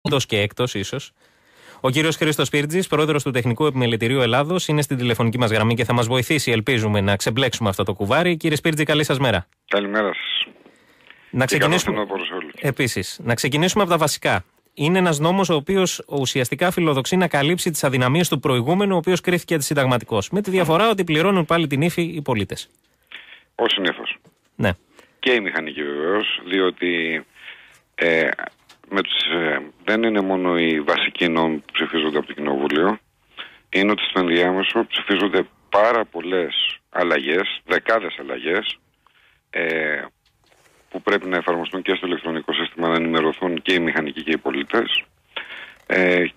Εντός και έκτος, ίσως. Ο κύριος Χρήστος Πύρτζης, πρόεδρος του Τεχνικού Επιμελητηρίου Ελλάδος, είναι στην τηλεφωνική μας γραμμή και θα μας βοηθήσει, ελπίζουμε, να ξεμπλέξουμε αυτό το κουβάρι. Κύριε Πύρτζη, καλή σας μέρα. Καλημέρα σας. Να ξεκινήσουμε από τα βασικά. Είναι ένας νόμος ο οποίος ουσιαστικά φιλοδοξεί να καλύψει τις αδυναμίες του προηγούμενου, ο οποίος κρίθηκε αντισυνταγματικός. Με τη διαφορά ότι πληρώνουν πάλι την ύφη οι πολίτες. Ως συνήθως. Ναι. Και οι μηχανικοί βεβαίως, διότι δεν είναι μόνο οι βασικοί νόμοι που ψηφίζονται από το Κοινοβούλιο, είναι ότι στο ενδιάμεσο ψηφίζονται πάρα πολλές αλλαγές, δεκάδες αλλαγές, που πρέπει να εφαρμοστούν και στο ηλεκτρονικό σύστημα, να ενημερωθούν και οι μηχανικοί και οι πολίτες.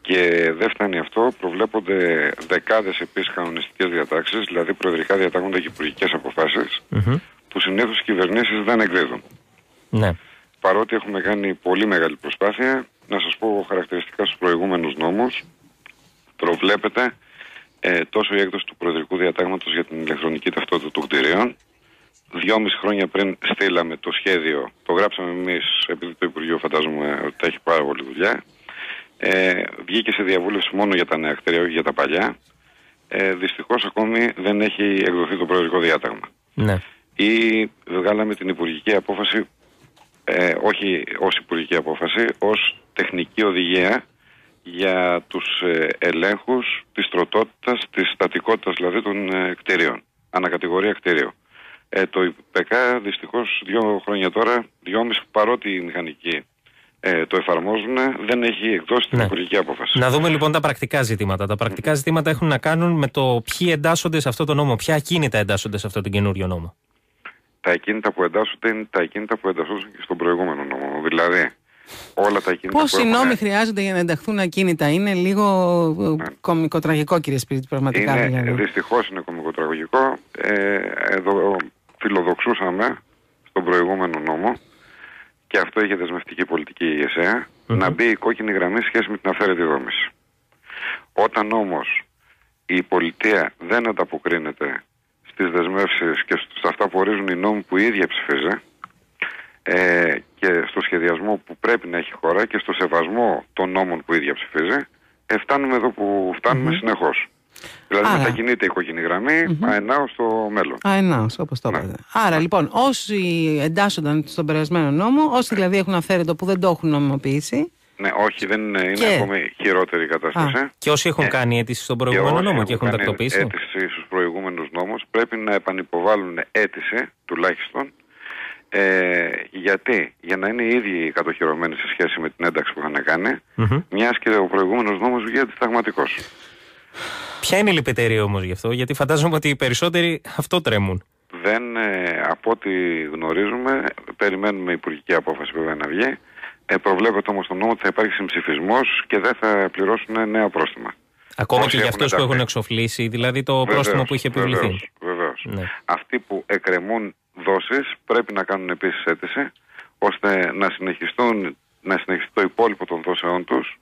Και δεν φτάνει αυτό, προβλέπονται δεκάδες επίσης κανονιστικές διατάξεις, δηλαδή προεδρικά διατάγματα και υπουργικές αποφάσεις, που συνήθως οι κυβερνήσεις δεν εκδίδουν. Ναι. Παρότι έχουμε κάνει πολύ μεγάλη προσπάθεια, να σας πω χαρακτηριστικά στους προηγούμενους νόμους, προβλέπεται τόσο η έκδοση του προεδρικού διατάγματος για την ηλεκτρονική ταυτότητα των κτηρίων. 2,5 χρόνια πριν στείλαμε το σχέδιο, το γράψαμε εμείς, επειδή το Υπουργείο φαντάζομαι ότι θα έχει πάρα πολλή δουλειά. Βγήκε σε διαβούλευση μόνο για τα νέα κτίρια, όχι για τα παλιά. Δυστυχώς ακόμη δεν έχει εκδοθεί το προεδρικό διάταγμα. Ναι. Ή βγάλαμε την υπουργική απόφαση, όχι ως υπουργική απόφαση, ως τεχνική οδηγία για τους ελέγχους της τροτότητας, της στατικότητας δηλαδή των κτίριων, ανακατηγορία κτίριο. Το ΙΠΚ δυστυχώς 2 χρόνια τώρα, 2,5, παρότι οι μηχανικοί το εφαρμόζουν, δεν έχει εκδώσει την υπουργική απόφαση. Να δούμε λοιπόν τα πρακτικά ζητήματα. Τα πρακτικά ζητήματα έχουν να κάνουν με το ποιοι εντάσσονται σε αυτό το νόμο, ποια ακίνητα εντάσσονται σε αυτό τον καινούριο νόμο. Τα ακίνητα που εντάσσονται είναι τα ακίνητα που εντασσόταν και στον προηγούμενο νόμο. Δηλαδή, όλα τα ακίνητα. Πόσοι νόμοι χρειάζονται για να ενταχθούν ακίνητα? Είναι λίγο κομικοτραγικό, κύριε Σπίριτη, πραγματικά. Δυστυχώς είναι κομικοτραγικό. Εδώ φιλοδοξούσαμε στον προηγούμενο νόμο, και αυτό είχε δεσμευτική πολιτική ηγεσία, να μπει η κόκκινη γραμμή σχέση με την αυθαίρετη δόμηση. Όταν όμως η πολιτεία δεν ανταποκρίνεται στις δεσμεύσεις και σε αυτά που ορίζουν οι νόμοι που η ίδια ψηφίζει, και στο σχεδιασμό που πρέπει να έχει χώρα και στο σεβασμό των νόμων που η ίδια ψηφίζει, φτάνουμε εδώ που φτάνουμε συνεχώς. Δηλαδή μετακινείται η κόκκινη γραμμή αενάως στο μέλλον. Αενάως, όπως το είπατε. Άρα λοιπόν, όσοι εντάσσονταν στον περασμένο νόμο, όσοι δηλαδή έχουν αυθαίρετο που δεν το έχουν νομιμοποιήσει. Ναι, όχι, δεν είναι ακόμη χειρότερη η κατάσταση. Και όσοι έχουν κάνει αίτηση στον προηγούμενο νόμο και έχουν τακτοποιήσει. Αίτηση στους προηγούμενους νόμους πρέπει να επανυποβάλουν αίτηση τουλάχιστον. Γιατί? Για να είναι οι ίδιοι κατοχυρωμένοι σε σχέση με την ένταξη που είχαν κάνει, μιας και ο προηγούμενος νόμος βγήκε αντισταγματικός. Ποια είναι η λυπητερία όμως γι' αυτό? Γιατί φαντάζομαι ότι οι περισσότεροι αυτό τρέμουν. Από ό,τι γνωρίζουμε, περιμένουμε υπουργική απόφαση βέβαια να βγει. Προβλέπεται όμως στον νόμο ότι θα υπάρξει συμψηφισμός και δεν θα πληρώσουν νέα πρόστιμα. Ακόμα και για αυτούς που έχουν εξοφλήσει, δηλαδή το πρόστιμο που είχε επιβληθεί. Βεβαίως. Ναι. Αυτοί που εκκρεμούν δόσεις πρέπει να κάνουν επίσης αίτηση, ώστε να συνεχιστεί το υπόλοιπο των δόσεών τους,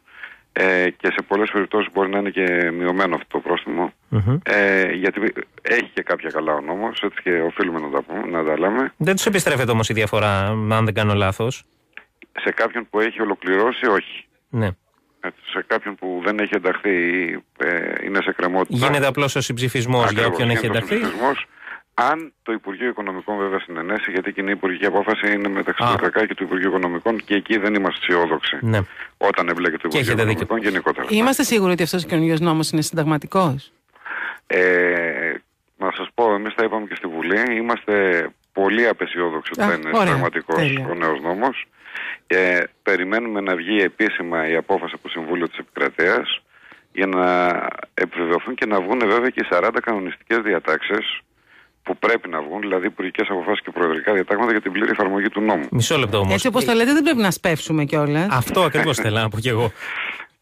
και σε πολλές περιπτώσεις μπορεί να είναι και μειωμένο αυτό το πρόστιμο, γιατί έχει και κάποια καλά ο νόμος, έτσι και οφείλουμε να τα λέμε. Δεν τους επιστρέφεται όμως η διαφορά, αν δεν κάνω λάθος? Σε κάποιον που έχει ολοκληρώσει, όχι. Ναι. Σε κάποιον που δεν έχει ενταχθεί ή είναι σε κρεμότητα. Γίνεται απλώς ο συμψηφισμός για όποιον έχει ενταχθεί. Αν το Υπουργείο Οικονομικών βέβαια συνενέσει, γιατί η κοινή υπουργική απόφαση είναι μεταξύ του ΙΠΚ και του Υπουργείου Οικονομικών, και εκεί δεν είμαστε αισιόδοξοι. Ναι. Όταν εμπλέκεται το Υπουργείο Οικονομικών γενικότερα. Είμαστε σίγουροι ότι αυτός ο καινούργιος νόμος είναι συνταγματικός? Να σας πω, εμείς τα είπαμε και στη Βουλή, είμαστε πολύ απεσιόδοξοι ότι θα είναι συνταγματικός ο νέος νόμος. Περιμένουμε να βγει επίσημα η απόφαση από το Συμβούλιο της Επικρατείας για να επιβεβαιωθούν και να βγουν βέβαια και οι 40 κανονιστικές διατάξεις που πρέπει να βγουν, δηλαδή υπουργικές αποφάσεις και προεδρικά διατάγματα για την πλήρη εφαρμογή του νόμου. Μισό λεπτό όμως. Έτσι όπως το λέτε, δεν πρέπει να σπεύσουμε κιόλας. Αυτό ακριβώς θέλω να πω κι εγώ.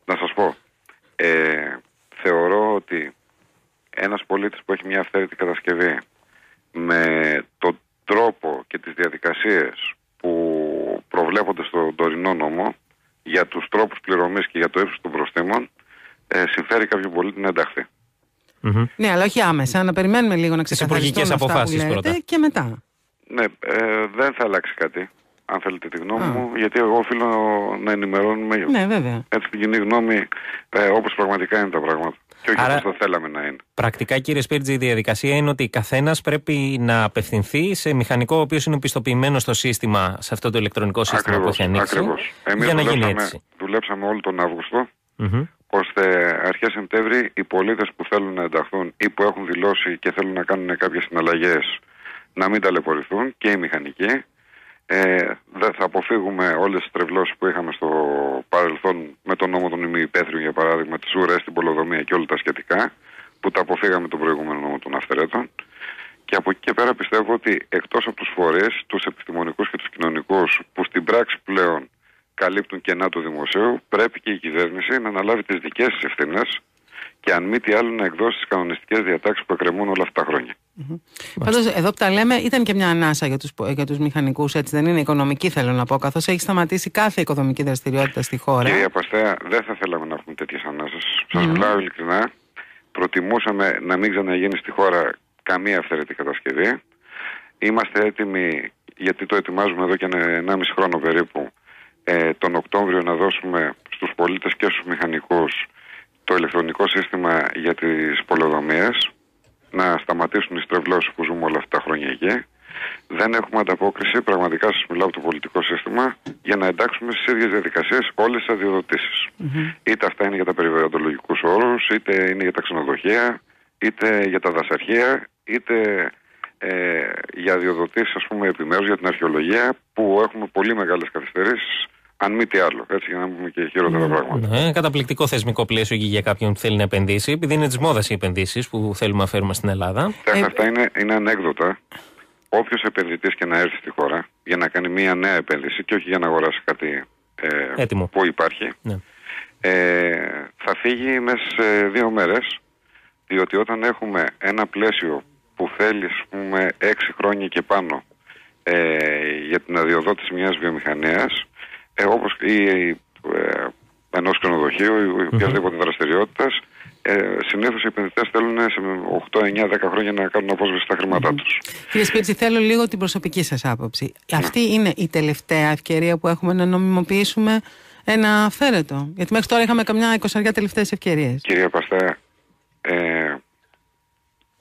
Να σας πω, θεωρώ ότι ένας πολίτης που έχει μια αυθαίρετη κατασκευή με τον τρόπο και τις διαδικασίες που προβλέπονται στον τωρινό νόμο για τους τρόπους πληρωμής και για το ύψος των προστήμων, συμφέρει κάποιον πολίτη να ενταχθεί. Ναι, αλλά όχι άμεσα. Να περιμένουμε λίγο να ξεκαθαριστούν αυτά που λέτε και μετά. Ναι, δεν θα αλλάξει κάτι. αν θέλετε τη γνώμη μου, γιατί εγώ οφείλω να ενημερώνουμε έτσι την κοινή γνώμη όπως πραγματικά είναι τα πράγματα. Και όχι όπως το θέλαμε να είναι. Πρακτικά, κύριε Σπίρτζη, η διαδικασία είναι ότι καθένας πρέπει να απευθυνθεί σε μηχανικό ο οποίος είναι πιστοποιημένο στο σύστημα, σε αυτό το ηλεκτρονικό σύστημα που έχει ανοίξει. Ακριβώς. Εμείς δουλέψαμε όλο τον Αύγουστο, ώστε αρχές Σεπτέμβρη οι πολίτες που θέλουν να ενταχθούν ή που έχουν δηλώσει και θέλουν να κάνουν κάποιες συναλλαγές να μην ταλαιπωρηθούν, και οι μηχανικοί. Δεν θα αποφύγουμε όλες τις τρευλώσεις που είχαμε στο παρελθόν με τον νόμο των ημιυπαίθριων, για παράδειγμα, τις ουρές, την πολεοδομία και όλα τα σχετικά, που τα αποφύγαμε τον προηγούμενο νόμο των αυθαιρέτων. Και από εκεί και πέρα πιστεύω ότι εκτός από τους φορείς, τους επιστημονικούς και τους κοινωνικούς, που στην πράξη πλέον καλύπτουν κενά του δημοσίου, πρέπει και η κυβέρνηση να αναλάβει τις δικές της ευθύνες και αν μη τι άλλο να εκδώσει τις κανονιστικές διατάξεις που εκκρεμούν όλα αυτά τα χρόνια. Πάντως, εδώ που τα λέμε, ήταν και μια ανάσα για τους μηχανικούς, έτσι δεν είναι? Οικονομική, θέλω να πω, καθώς έχει σταματήσει κάθε οικονομική δραστηριότητα στη χώρα. Κυρία Παστέα, δεν θα θέλαμε να έχουμε τέτοιες ανάσες. Σας μιλάω ειλικρινά. Προτιμούσαμε να μην ξαναγίνει στη χώρα καμία αυθαίρετη κατασκευή. Είμαστε έτοιμοι, γιατί το ετοιμάζουμε εδώ και 1,5 χρόνο περίπου, τον Οκτώβριο να δώσουμε στους πολίτες και στους μηχανικούς το ηλεκτρονικό σύστημα για τις πολεοδομίες, να σταματήσουν οι στρεβλώσεις που ζούμε όλα αυτά τα χρόνια εκεί. Δεν έχουμε ανταπόκριση, πραγματικά σας μιλάω από το πολιτικό σύστημα, για να εντάξουμε στις ίδιες διαδικασίες όλες τις αδειοδοτήσεις. Είτε αυτά είναι για τα περιβαλλοντολογικούς όρους, είτε είναι για τα ξενοδοχεία, είτε για τα δασαρχεία, είτε για αδειοδοτήσεις, ας πούμε, επιμέρους για την αρχαιολογία, που έχουμε πολύ μεγάλες καθυστερήσεις. Αν μη τι άλλο, έτσι, για να πούμε και χειρότερα πράγματα. Ναι, καταπληκτικό θεσμικό πλαίσιο για κάποιον που θέλει να επενδύσει, επειδή είναι της μόδας οι επενδύσεις που θέλουμε να φέρουμε στην Ελλάδα. Αυτά είναι ανέκδοτα. Όποιος επενδυτής και να έρθει στη χώρα για να κάνει μια νέα επένδυση και όχι για να αγοράσει κάτι που υπάρχει, θα φύγει μέσα σε 2 μέρες, διότι όταν έχουμε ένα πλαίσιο που θέλει, ας πούμε, 6 χρόνια και πάνω για την αδειοδότηση μιας βιομηχανίας, όπως ενός ξενοδοχείου ή οποιασδήποτε δραστηριότητας, συνήθως οι επενδυτές θέλουν σε 8, 9, 10 χρόνια να κάνουν απόσβεση στα χρήματά τους. Κύριε Σπίρτζη, θέλω λίγο την προσωπική σας άποψη. Αυτή είναι η τελευταία ευκαιρία που έχουμε να νομιμοποιήσουμε ένα αυθαίρετο? Γιατί μέχρι τώρα είχαμε καμιά 20 τελευταίες ευκαιρίες. Κυρία Παστέα,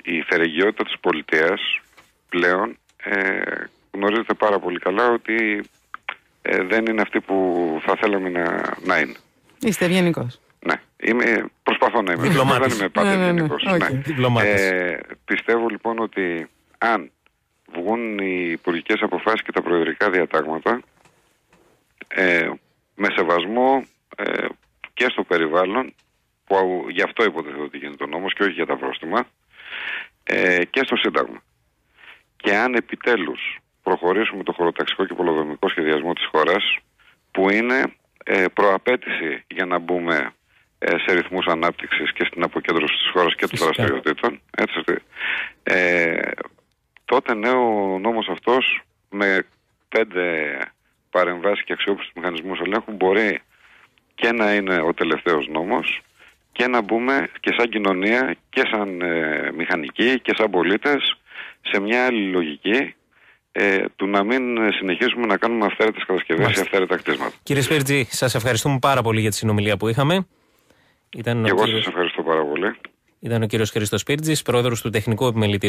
η φερεγγιότητα της πολιτείας πλέον γνωρίζετε πάρα πολύ καλά ότι δεν είναι αυτή που θα θέλαμε να είναι. Είστε ευγενικός. Ναι, προσπαθώ να είμαι. Δεν είμαι πάντα ευγενικός. Πιστεύω λοιπόν ότι αν βγουν οι υπουργικές αποφάσεις και τα προεδρικά διατάγματα, με σεβασμό και στο περιβάλλον, που γι' αυτό υποτίθεται ότι γίνεται ο νόμος και όχι για τα πρόστιμα, και στο Σύνταγμα. Και αν επιτέλους προχωρήσουμε το χωροταξικό και πολεοδομικό σχεδιασμό της χώρας, που είναι προαπέτηση για να μπούμε σε ρυθμούς ανάπτυξης και στην αποκέντρωση της χώρας και των δραστηριοτήτων, τότε ο νόμος αυτός με 5 παρεμβάσεις και αξιόπιστους μηχανισμούς ελέγχου μπορεί και να είναι ο τελευταίος νόμος και να μπούμε και σαν κοινωνία και σαν μηχανικοί και σαν πολίτες σε μια άλλη λογική του να μην συνεχίσουμε να κάνουμε αυθαίρετες κατασκευές ή αυθαίρετα κτίσματα. Κύριε Σπίρτζη, σας ευχαριστούμε πάρα πολύ για τη συνομιλία που είχαμε. Και εγώ σας ευχαριστώ πάρα πολύ. Ήταν ο κύριος Χρήστος Σπίρτζης, πρόεδρος του Τεχνικού Επιμελητηρίου